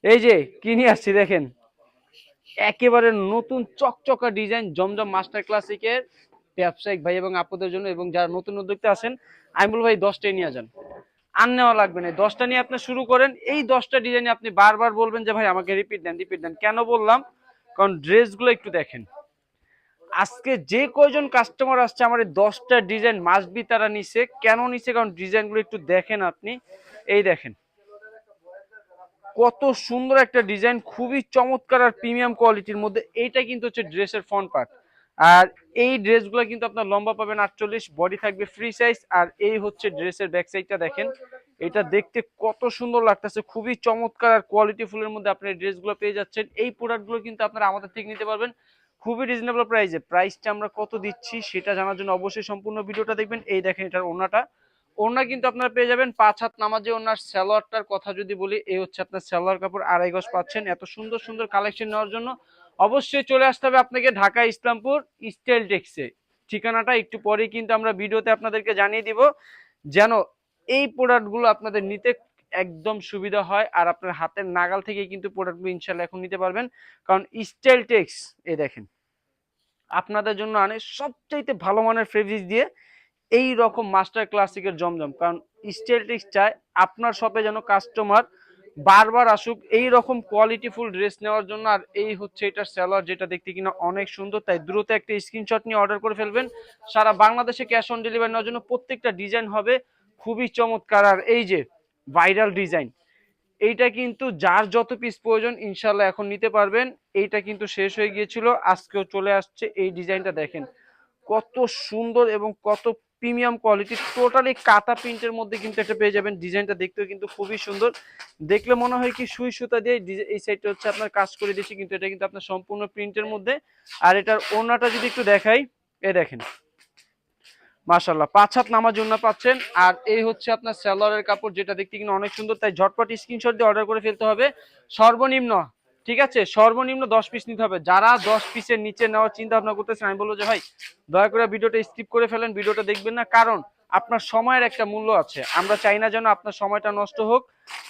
এই যে কি নিয়ে আসছি দেখেন, একেবারে নতুন চকচকা ডিজাইন জমজম মাস্টার ক্লাসিকের ব্যবসায়িক ভাই এবং আপুদের জন্য, এবং যারা নতুন উদ্যোক্তা আছেন আমি বলবো ভাই 10টাই নিয়ে যান, আর নেওয়া লাগবে না। 10টা নিয়ে আপনি শুরু করেন, এই 10টা ডিজাইনে আপনি বারবার বলবেন যে ভাই আমাকে রিপিট দেন রিপিট দেন। কেন বললাম? কারণ ড্রেসগুলো একটু দেখেন, আজকে যে কয়জন কাস্টমার আসছে আমার এই 10টা ডিজাইন মাস্ট বি তারা নিছে। কেন নিছে? কারণ ডিজাইনগুলো একটু দেখেন আপনি, এই দেখেন কত সুন্দর একটা ডিজাইন, খুবই চমৎকার আর প্রিমিয়াম কোয়ালিটির মধ্যে। এইটা কিন্তু হচ্ছে ড্রেসের ফ্রন্ট পার্ট। আর এই ড্রেসগুলো কিন্তু আপনার লম্বা পাবেন 48, বডি থাকবে ফ্রি সাইজ। আর এই হচ্ছে ড্রেসের ব্যাক সাইডটা দেখেন, এটা দেখতে কত সুন্দর লাগতেছে, খুবই চমৎকার আর কোয়ালিটি ফুলের মধ্যে আপনি ড্রেসগুলো পেয়ে যাচ্ছেন। এই প্রোডাক্টগুলো কিন্তু আপনারা আমাদের থেকে নিতে পারবেন খুবই রিজনেবল প্রাইসে। প্রাইসটা আমরা কত দিচ্ছি সেটা জানার জন্য অবশ্যই সম্পূর্ণ ভিডিওটা দেখবেন। এই দেখেন এটার ওড়নাটা, ওড়না কিন্তু আপনারা পেয়ে যাবেন 5 হাত নামাজে। ওড়নার সালোয়ারটার কথা যদি বলি, এই হচ্ছে আপনার সালোয়ার কাপড়, 2.5 গজ পাচ্ছেন। এত সুন্দর সুন্দর কালেকশন নেওয়ার জন্য অবশ্যই চলে আসতে হবে আপনাকে ঢাকা ইসলামপুর স্টাইল টেক্সে। ঠিকানাটা একটু পরেই কিন্তু আমরা ভিডিওতে আপনাদেরকে জানিয়ে দিব, যেন এই প্রোডাক্টগুলো আপনাদের নিতে একদম সুবিধা হয়। আর আপনার হাতের নাগাল থেকে কিন্তু প্রোডাক্টগুলো ইনশাল্লাহ এখন নিতে পারবেন, কারণ স্টাইল টেক্স এই দেখেন আপনাদের জন্য আনে সবচাইতে ভালো মানের ফেব্রিক্স দিয়ে এই রকম মাস্টার ক্লাসিকের জমজম। কারণ স্টাইলিশ চায় আপনার শপে যেন কাস্টমার বারবার আসুক এই রকম কোয়ালিটিফুল ড্রেস নেওয়ার জন্য। আর এই হচ্ছে এটার সালোয়ার, যেটা দেখতে কিনা অনেক সুন্দর। তাই দ্রুত একটা স্ক্রিনশট নিয়ে অর্ডার করে ফেলবেন। সারা বাংলাদেশে ক্যাশ অন ডেলিভারি নেওয়ার জন্য। প্রত্যেকটা ডিজাইন হবে খুবই চমৎকার। আর এই যে ভাইরাল ডিজাইন, এইটা কিন্তু যার যত পিস প্রয়োজন ইনশাল্লাহ এখন নিতে পারবেন। এইটা কিন্তু শেষ হয়ে গিয়েছিল, আজকেও চলে আসছে। এই ডিজাইনটা দেখেন কত সুন্দর এবং কত প্রিমিয়াম কোয়ালিটি, টোটালি কাটা প্রিন্টের মধ্যে কিন্তু এটা পেয়ে যাবেন। ডিজাইনটা দেখতেও কিন্তু খুবই সুন্দর, দেখলে মনে হয় কি সুই সুতা দিয়ে এই সাইডটা হচ্ছে আপনার কাজ করে দিচ্ছি, কিন্তু এটা কিন্তু আপনার সম্পূর্ণ প্রিন্টের মধ্যে। আর এটার ওড়নাটা যদি একটু দেখাই, এ দেখেন মাশাআল্লাহ 5 হাত নামার জন্য পাচ্ছেন। আর এই হচ্ছে আপনার সালোয়ারের কাপড়, যেটা দেখতে কিন্তু অনেক সুন্দর। তাই ঝটপট স্ক্রিনশট দিয়ে অর্ডার করে ফেলতে হবে। সর্বনিম্ন, ঠিক আছে, সর্বনিম্ন 10 পিস নিতে হবে। যারা 10 পিসের নিচে নেওয়ার চিন্তা ভাবনা করতেছেন আমি বলবো যে ভাই দয়া করে ভিডিওটা স্কিপ করে ফেলেন, ভিডিওটা দেখবেন না। কারণ আপনার সময়ের একটা মূল্য আছে, আমরা চাই না যেন আপনার সময়টা নষ্ট হোক।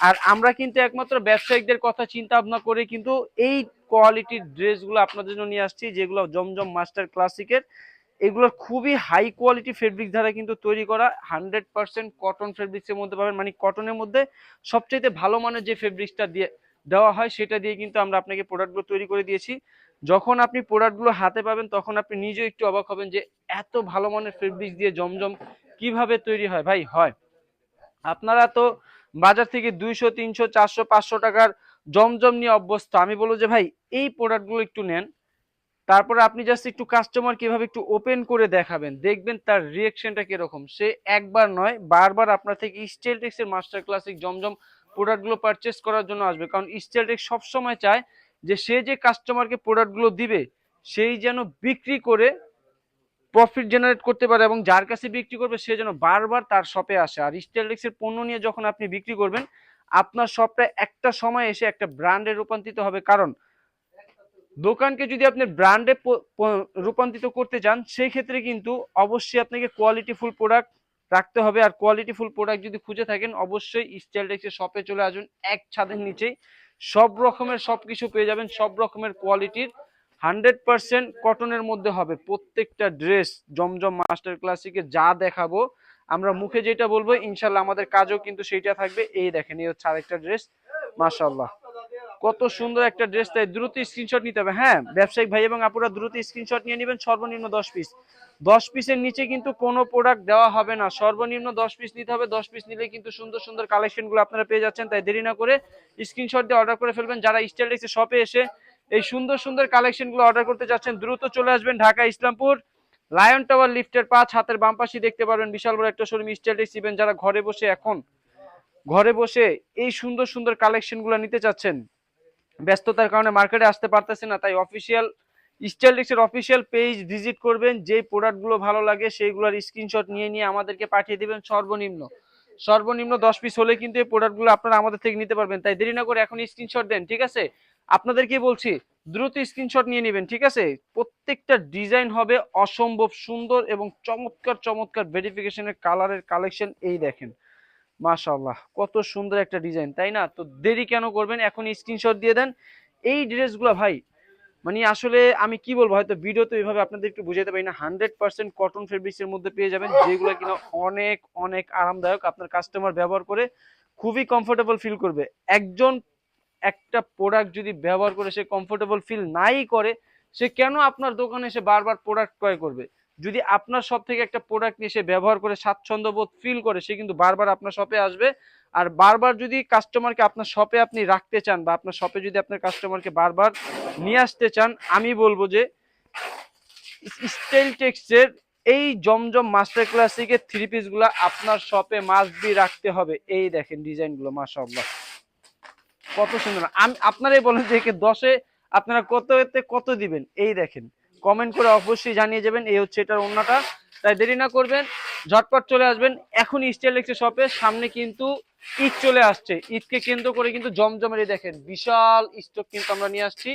আর আমরা কিন্তু একমাত্র ব্যবসায়িকদের কথা চিন্তা ভাবনা করে কিন্তু এই কোয়ালিটির ড্রেসগুলো আপনাদের জন্য নিয়ে আসছি, যেগুলো জমজম মাস্টার ক্লাসিকের। এগুলো খুবই হাই কোয়ালিটি ফেব্রিক দ্বারা কিন্তু তৈরি করা, 100% কটন ফেব্রিক্সের মধ্যে পাবেন। মানে কটনের মধ্যে সবচেয়ে ভালো মানের যে ফেব্রিক্সটা দিয়ে দেওয়া হয় সেটা দিয়ে কিন্তু আমরা আপনাকে প্রোডাক্টগুলো তৈরি করে দিয়েছি। যখন আপনি প্রোডাক্টগুলো হাতে পাবেন তখন আপনি নিজেও একটু অবাক হবেন যে এত ভালো মানের ফেব্রিক্স দিয়ে জমজম কিভাবে তৈরি হয়। ভাই হয়, আপনারা তো বাজার থেকে 200 300 400 500 টাকার জমজম নিয়ে অভ্যস্ত। আমি বলবো যে ভাই এই প্রোডাক্টগুলো একটু নেন, তারপরে আপনি জাস্ট একটু কাস্টমার কিভাবে একটু ওপেন করে দেখাবেন, দেখবেন তার রিয়েকশনটা কিরকম। সে একবার নয় বারবার আপনার থেকে স্টেলটেক্স এর মাস্টার ক্লাসিক জমজম প্রোডাক্টগুলো পারচেস করার জন্য আসবে। কারণ স্টেলটেক্স সবসময় চায় যে সে যে কাস্টমারকে প্রোডাক্টগুলো দিবে সেই যেন বিক্রি করে প্রফিট জেনারেট করতে পারে, এবং যার কাছে বিক্রি করবে সে যেন বারবার তার শপে আসে। আর স্টেলটেক্স এর পণ্য নিয়ে যখন আপনি বিক্রি করবেন আপনার শপটা একটা সময় এসে একটা ব্র্যান্ডে রূপান্তরিত হবে। কারণ দোকানকে যদি আপনি ব্র্যান্ডে রূপান্তরিত করতে চান সেই ক্ষেত্রে কিন্তু অবশ্যই আপনাকে কোয়ালিটিফুল প্রোডাক্ট রাখতে হবে। আর কোয়ালিটিফুল প্রোডাক্ট যদি খুঁজে থাকেন অবশ্যই স্টাইলটেক্সের শপে চলে আসুন। এক ছাদের নিচেই সব রকমের সবকিছু পেয়ে যাবেন, সব রকমের কোয়ালিটির। 100% কটনের মধ্যে হবে প্রত্যেকটা ড্রেস। জমজম মাস্টার ক্লাসিকে যা দেখাবো আমরা মুখে যেটা বলবো ইনশাল্লাহ আমাদের কাজও কিন্তু সেইটা থাকবে। এই দেখেন এই হচ্ছে আরেকটা ড্রেস, মাশাআল্লাহ কত সুন্দর একটা ড্রেস। তাই দ্রুত স্ক্রিনশট নিতে হবে। হ্যাঁ ব্যবসায়িক ভাই এবং আপুরা দ্রুত স্ক্রিনশট নিয়ে নেবেন। সর্বনিম্ন 10 পিস, 10 পিসের নিচে কিন্তু কোনো প্রোডাক্ট দেওয়া হবে না। সর্বনিম্ন 10 পিস নিতে হবে। 10 পিস নিলে কিন্তু সুন্দর সুন্দর কালেকশন গুলো আপনারা পেয়ে যাচ্ছেন। তাই দেরি না করে স্ক্রিনশট দিয়ে অর্ডার করে ফেলবেন। যারা স্টাইলটেক্সের শপে এসে এই সুন্দর সুন্দর কালেকশন গুলো অর্ডার করতে যাচ্ছেন দ্রুত চলে আসবেন ঢাকা ইসলামপুর লায়ন টাওয়ার লিফটের 5 হাতের বাম পাশে দেখতে পারবেন বিশাল বড় একটা শোরুম স্টাইলটেক্স ইভেন্ট। যারা ঘরে বসে এখন ঘরে বসে এই সুন্দর সুন্দর কালেকশন গুলো নিতে চাচ্ছেন, ব্যস্ততার কারণে মার্কেটে আসতে পারতেছে না, তাই অফিসিয়াল স্টাইলটেক্সের অফিসিয়াল পেজ ভিজিট করবেন। যেই প্রোডাক্টগুলো ভালো লাগে সেইগুলোর স্ক্রিনশট নিয়ে নিয়ে আমাদেরকে পাঠিয়ে দিবেন। সর্বনিম্ন সর্বনিম্ন 10 পিস হলে কিন্তু এই প্রোডাক্টগুলো আপনারা আমাদের থেকে নিতে পারবেন। তাই দেরি না করে এখন স্ক্রিনশট দেন, ঠিক আছে? আপনাদেরকে বলছি দ্রুত স্ক্রিনশট নিয়ে নেবেন, ঠিক আছে? প্রত্যেকটা ডিজাইন হবে অসম্ভব সুন্দর এবং চমৎকার চমৎকার ভেরিফিকেশনের কালারের কালেকশন। এই দেখেন মাশাআল্লাহ, কত সুন্দর একটা ডিজাইন, তাই না? তো দেরি কেন করবেন, এখন স্ক্রিনশট দিয়ে দেন। এই ড্রেসগুলো ভাই মানে আসলে আমি কি বলবো, হয়তো ভিডিওতে এইভাবে আপনাদের একটু বুঝাতে পারি না। 100% কটন ফেব্রিক্স এর মধ্যে পেয়ে যাবেন, যেগুলো কিনা অনেক অনেক আরামদায়ক, আপনার কাস্টমার ব্যবহার করে খুবই কমফোর্টেবল ফিল করবে। একজন একটা প্রোডাক্ট যদি ব্যবহার করে সে কমফোর্টেবল ফিল নাই করে, সে কেন আপনার দোকানে এসে বারবার প্রোডাক্ট ক্রয় করবে? যদি আপনার শপ থেকে একটা প্রোডাক্ট নিয়ে সে ব্যবহার করে স্বাচ্ছন্দ্য বোধ ফিল করে, সে কিন্তু বারবার আপনার শপে আসবে। আর বারবার যদি কাস্টমারকে আপনার শপে আপনি রাখতে চান, বা আপনার শপে যদি আপনার কাস্টমারকে বারবার নিয়ে আসতে চান, আমি বলবো যে স্টাইল টেক্সের এই জমজম মাস্টার ক্লাসিকের থ্রি পিস গুলা আপনার শপে মাস্ট বি রাখতে হবে। এই দেখেন ডিজাইন গুলো, মাশাআল্লাহ কত সুন্দর। আমি আপনারাই বলেন যে একে 10-এ আপনারা কততে কত দিবেন? এই দেখেন, কমেন্ট করে অবশ্যই জানিয়ে যাবেন। এই হচ্ছে এটার ওন্নাটা। তাই দেরি না করবেন, ঝটপট চলে আসবেন এখন স্টাইল টেক্সের শপে। সামনে কিন্তু ঈদ চলে আসছে, ঈদকে কেন্দ্র করে কিন্তু জমজমের এই দেখেন বিশাল স্টক কিন্তু আমরা নিয়ে আসছি।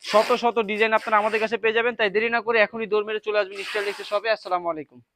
শত শত ডিজাইন আপনারা আমাদের কাছে পেয়ে যাবেন। তাই দেরি না করে এখনই দৌড় মেরে চলে আসবেন স্টাইল টেক্সের শপে। আসসালামু আলাইকুম।